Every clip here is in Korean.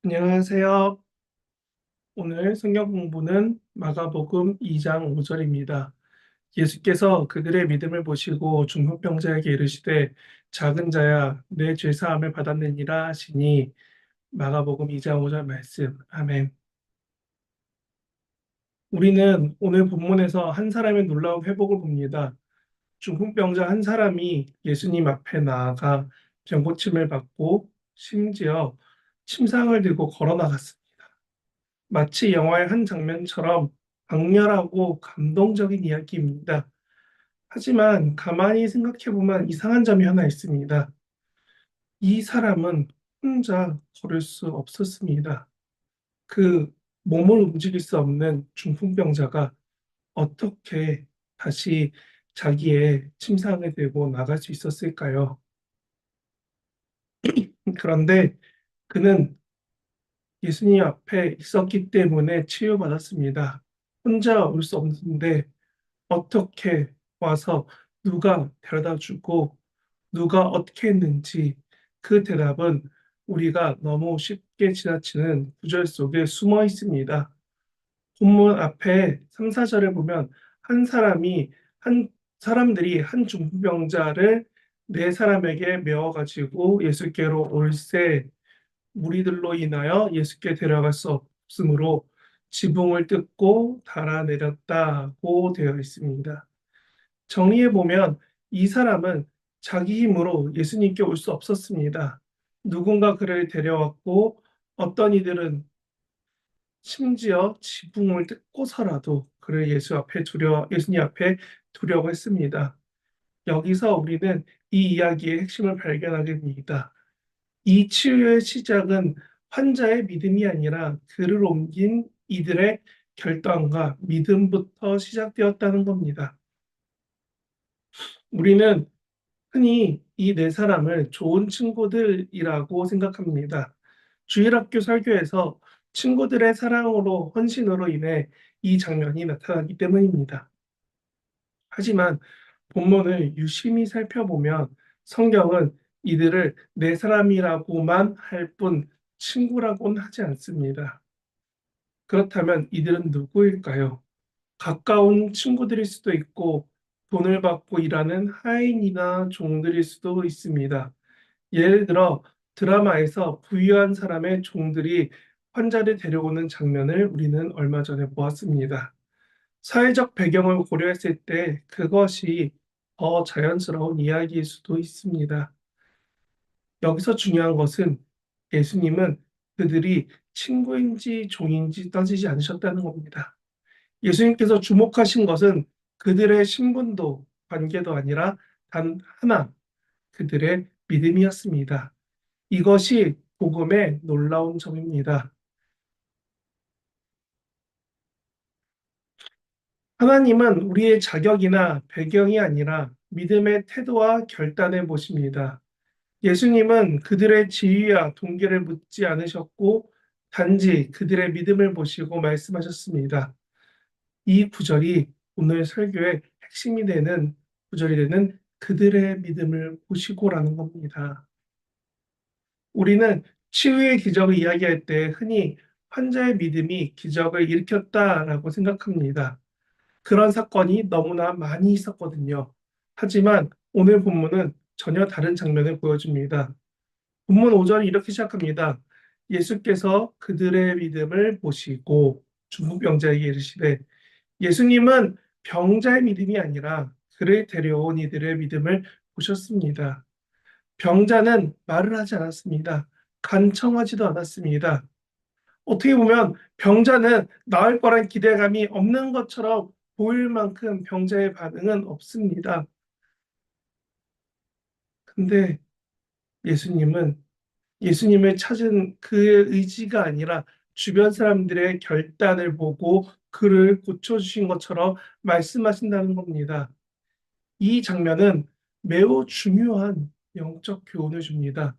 안녕하세요. 오늘 성경 공부는 마가복음 2장 5절입니다. 예수께서 그들의 믿음을 보시고 중풍병자에게 이르시되 작은 자야 내 죄 사함을 받았느니라 하시니 마가복음 2장 5절 말씀. 아멘. 우리는 오늘 본문에서 한 사람의 놀라운 회복을 봅니다. 중풍병자 한 사람이 예수님 앞에 나아가 병고침을 받고 심지어 침상을 들고 걸어 나갔습니다. 마치 영화의 한 장면처럼 강렬하고 감동적인 이야기입니다. 하지만 가만히 생각해보면 이상한 점이 하나 있습니다. 이 사람은 혼자 걸을 수 없었습니다. 그 몸을 움직일 수 없는 중풍병자가 어떻게 다시 자기의 침상에 들고 나갈 수 있었을까요? 그런데 그는 예수님 앞에 있었기 때문에 치유받았습니다. 혼자 올 수 없는데 어떻게 와서 누가 데려다 주고 누가 어떻게 했는지 그 대답은 우리가 너무 쉽게 지나치는 구절 속에 숨어 있습니다. 본문 앞에 3, 4절에 보면 한 사람이 한 사람들이 한 중풍병자를 네 사람에게 메워 가지고 예수께로 올세 무리들로 인하여 예수께 데려갈 수 없으므로 지붕을 뜯고 달아내렸다고 되어 있습니다. 정리해 보면 이 사람은 자기 힘으로 예수님께 올 수 없었습니다. 누군가 그를 데려왔고 어떤 이들은 심지어 지붕을 뜯고서라도 그를 예수님 앞에 두려고 했습니다. 여기서 우리는 이 이야기의 핵심을 발견하게 됩니다. 이 치유의 시작은 환자의 믿음이 아니라 그를 옮긴 이들의 결단과 믿음부터 시작되었다는 겁니다. 우리는 흔히 이 네 사람을 좋은 친구들이라고 생각합니다. 주일학교 설교에서 친구들의 사랑으로 헌신으로 인해 이 장면이 나타나기 때문입니다. 하지만 본문을 유심히 살펴보면 성경은 이들을 네 사람이라고만 할 뿐 친구라고는 하지 않습니다. 그렇다면 이들은 누구일까요? 가까운 친구들일 수도 있고 돈을 받고 일하는 하인이나 종들일 수도 있습니다. 예를 들어 드라마에서 부유한 사람의 종들이 환자를 데려오는 장면을 우리는 얼마 전에 보았습니다. 사회적 배경을 고려했을 때 그것이 더 자연스러운 이야기일 수도 있습니다. 여기서 중요한 것은 예수님은 그들이 친구인지 종인지 따지지 않으셨다는 겁니다. 예수님께서 주목하신 것은 그들의 신분도 관계도 아니라 단 하나, 그들의 믿음이었습니다. 이것이 복음의 놀라운 점입니다. 하나님은 우리의 자격이나 배경이 아니라 믿음의 태도와 결단을 보십니다. 예수님은 그들의 지위와 동기를 묻지 않으셨고 단지 그들의 믿음을 보시고 말씀하셨습니다. 이 구절이 오늘 설교의 핵심이 되는 구절이 되는 그들의 믿음을 보시고라는 겁니다. 우리는 치유의 기적을 이야기할 때 흔히 환자의 믿음이 기적을 일으켰다라고 생각합니다. 그런 사건이 너무나 많이 있었거든요. 하지만 오늘 본문은 전혀 다른 장면을 보여줍니다. 본문 5절이 이렇게 시작합니다. 예수께서 그들의 믿음을 보시고 중풍병자에게 이르시되 예수님은 병자의 믿음이 아니라 그를 데려온 이들의 믿음을 보셨습니다. 병자는 말을 하지 않았습니다. 간청하지도 않았습니다. 어떻게 보면 병자는 나을 거란 기대감이 없는 것처럼 보일 만큼 병자의 반응은 없습니다. 근데 예수님은 예수님을 찾은 그의 의지가 아니라 주변 사람들의 결단을 보고 그를 고쳐주신 것처럼 말씀하신다는 겁니다. 이 장면은 매우 중요한 영적 교훈을 줍니다.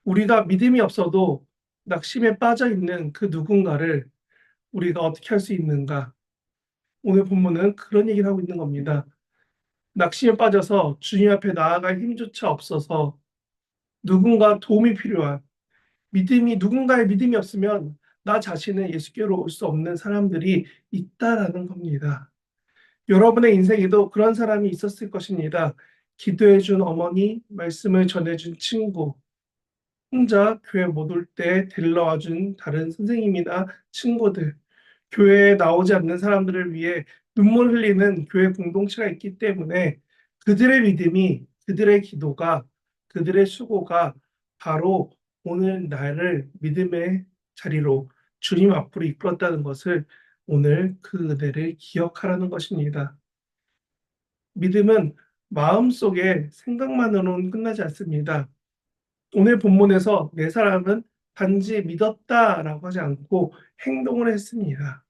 우리가 믿음이 없어도 낙심에 빠져 있는 그 누군가를 우리가 어떻게 할 수 있는가? 오늘 본문은 그런 얘기를 하고 있는 겁니다. 낙심에 빠져서 주님 앞에 나아갈 힘조차 없어서 누군가 도움이 필요한, 누군가의 믿음이 없으면 나 자신은 예수께로 올 수 없는 사람들이 있다라는 겁니다. 여러분의 인생에도 그런 사람이 있었을 것입니다. 기도해준 어머니, 말씀을 전해준 친구, 혼자 교회 못 올 때 데리러 와준 다른 선생님이나 친구들, 교회에 나오지 않는 사람들을 위해 눈물 흘리는 교회 공동체가 있기 때문에 그들의 믿음이, 그들의 기도가, 그들의 수고가 바로 오늘 나를 믿음의 자리로 주님 앞으로 이끌었다는 것을 오늘 그 은혜를 기억하라는 것입니다. 믿음은 마음속에 생각만으로는 끝나지 않습니다. 오늘 본문에서 네 사람은 단지 믿었다라고 하지 않고 행동을 했습니다.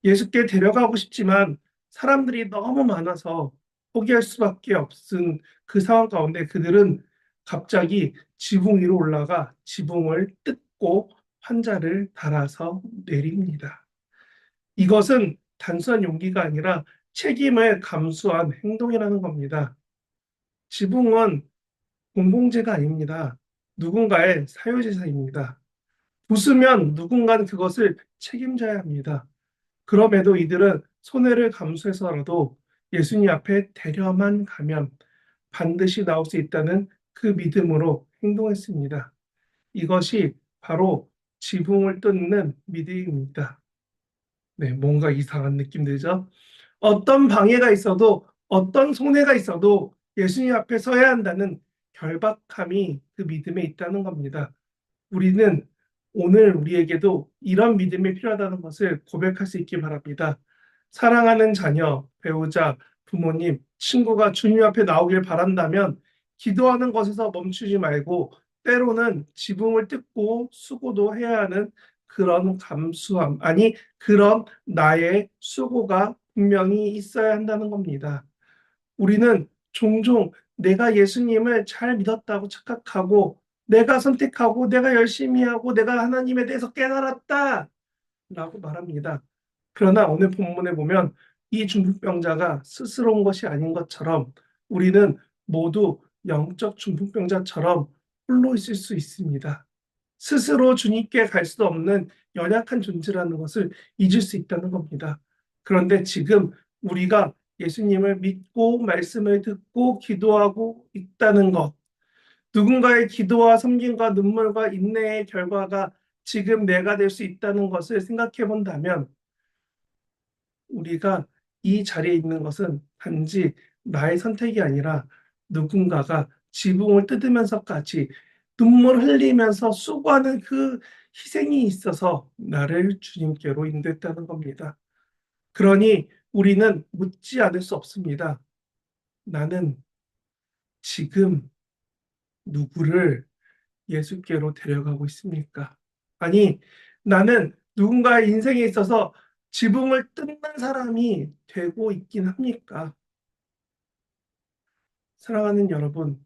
예수께 데려가고 싶지만 사람들이 너무 많아서 포기할 수밖에 없은 그 상황 가운데 그들은 갑자기 지붕 위로 올라가 지붕을 뜯고 환자를 달아서 내립니다. 이것은 단순한 용기가 아니라 책임을 감수한 행동이라는 겁니다. 지붕은 공공재가 아닙니다. 누군가의 사유재산입니다. 부수면 누군가는 그것을 책임져야 합니다. 그럼에도 이들은 손해를 감수해서라도 예수님 앞에 데려만 가면 반드시 나올 수 있다는 그 믿음으로 행동했습니다. 이것이 바로 지붕을 뚫는 믿음입니다. 네, 뭔가 이상한 느낌 들죠? 어떤 방해가 있어도 어떤 손해가 있어도 예수님 앞에 서야 한다는 결박함이 그 믿음에 있다는 겁니다. 우리는 오늘 우리에게도 이런 믿음이 필요하다는 것을 고백할 수 있기 바랍니다. 사랑하는 자녀, 배우자, 부모님, 친구가 주님 앞에 나오길 바란다면 기도하는 것에서 멈추지 말고 때로는 지붕을 뜯고 수고도 해야 하는 그런 감수함, 아니, 그런 나의 수고가 분명히 있어야 한다는 겁니다. 우리는 종종 내가 예수님을 잘 믿었다고 착각하고 내가 선택하고 내가 열심히 하고 내가 하나님에 대해서 깨달았다 라고 말합니다. 그러나 오늘 본문에 보면 이 중풍병자가 스스로 온 것이 아닌 것처럼 우리는 모두 영적 중풍병자처럼 홀로 있을 수 있습니다. 스스로 주님께 갈 수 없는 연약한 존재라는 것을 잊을 수 있다는 겁니다. 그런데 지금 우리가 예수님을 믿고 말씀을 듣고 기도하고 있다는 것, 누군가의 기도와 섬김과 눈물과 인내의 결과가 지금 내가 될 수 있다는 것을 생각해 본다면 우리가 이 자리에 있는 것은 단지 나의 선택이 아니라 누군가가 지붕을 뜯으면서까지 눈물 흘리면서 수고하는 그 희생이 있어서 나를 주님께로 인도했다는 겁니다. 그러니 우리는 묻지 않을 수 없습니다. 나는 지금 누구를 예수께로 데려가고 있습니까? 아니, 나는 누군가의 인생에 있어서 지붕을 뜯는 사람이 되고 있긴 합니까? 사랑하는 여러분,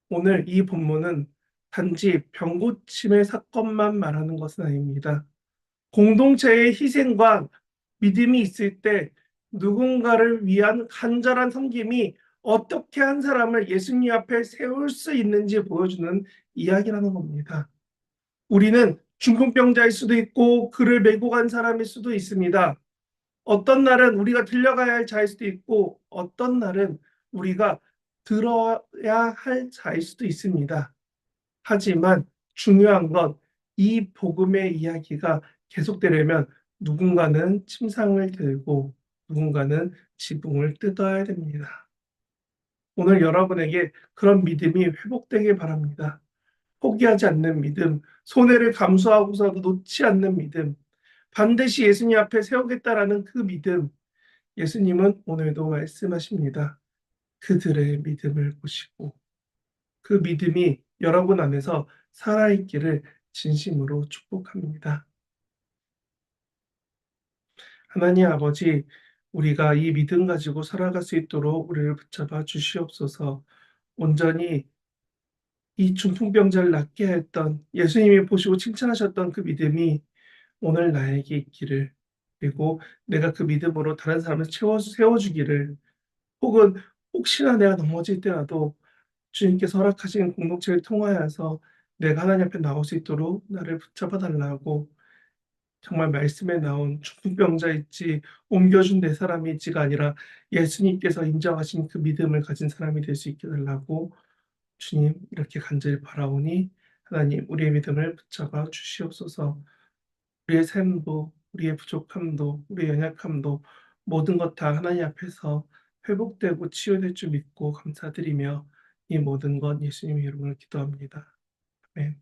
오늘 이 본문은 단지 병고침의 사건만 말하는 것은 아닙니다. 공동체의 희생과 믿음이 있을 때 누군가를 위한 간절한 섬김이 어떻게 한 사람을 예수님 앞에 세울 수 있는지 보여주는 이야기라는 겁니다. 우리는 중풍병자일 수도 있고 그를 메고 간 사람일 수도 있습니다. 어떤 날은 우리가 들려가야 할 자일 수도 있고 어떤 날은 우리가 들어야 할 자일 수도 있습니다. 하지만 중요한 건 이 복음의 이야기가 계속되려면 누군가는 침상을 들고 누군가는 지붕을 뜯어야 됩니다. 오늘 여러분에게 그런 믿음이 회복되길 바랍니다. 포기하지 않는 믿음, 손해를 감수하고서도 놓지 않는 믿음, 반드시 예수님 앞에 세우겠다라는 그 믿음, 예수님은 오늘도 말씀하십니다. 그들의 믿음을 보시고 그 믿음이 여러분 안에서 살아있기를 진심으로 축복합니다. 하나님 아버지, 우리가 이 믿음 가지고 살아갈 수 있도록 우리를 붙잡아 주시옵소서. 온전히 이 중풍병자를 낫게 했던 예수님이 보시고 칭찬하셨던 그 믿음이 오늘 나에게 있기를, 그리고 내가 그 믿음으로 다른 사람을 세워주기를, 혹은 혹시나 내가 넘어질 때라도 주님께서 허락하신 공동체를 통하여서 내가 하나님 앞에 나올 수 있도록 나를 붙잡아 달라고, 정말 말씀에 나온 중풍병자일지 옮겨준 내 사람일지가 아니라 예수님께서 인정하신 그 믿음을 가진 사람이 될 수 있게 달라고 주님 이렇게 간절히 바라오니, 하나님 우리의 믿음을 붙잡아 주시옵소서. 우리의 삶도, 우리의 부족함도, 우리의 연약함도 모든 것 다 하나님 앞에서 회복되고 치유될 줄 믿고 감사드리며 이 모든 것 예수님의 이름으로 기도합니다. 아멘.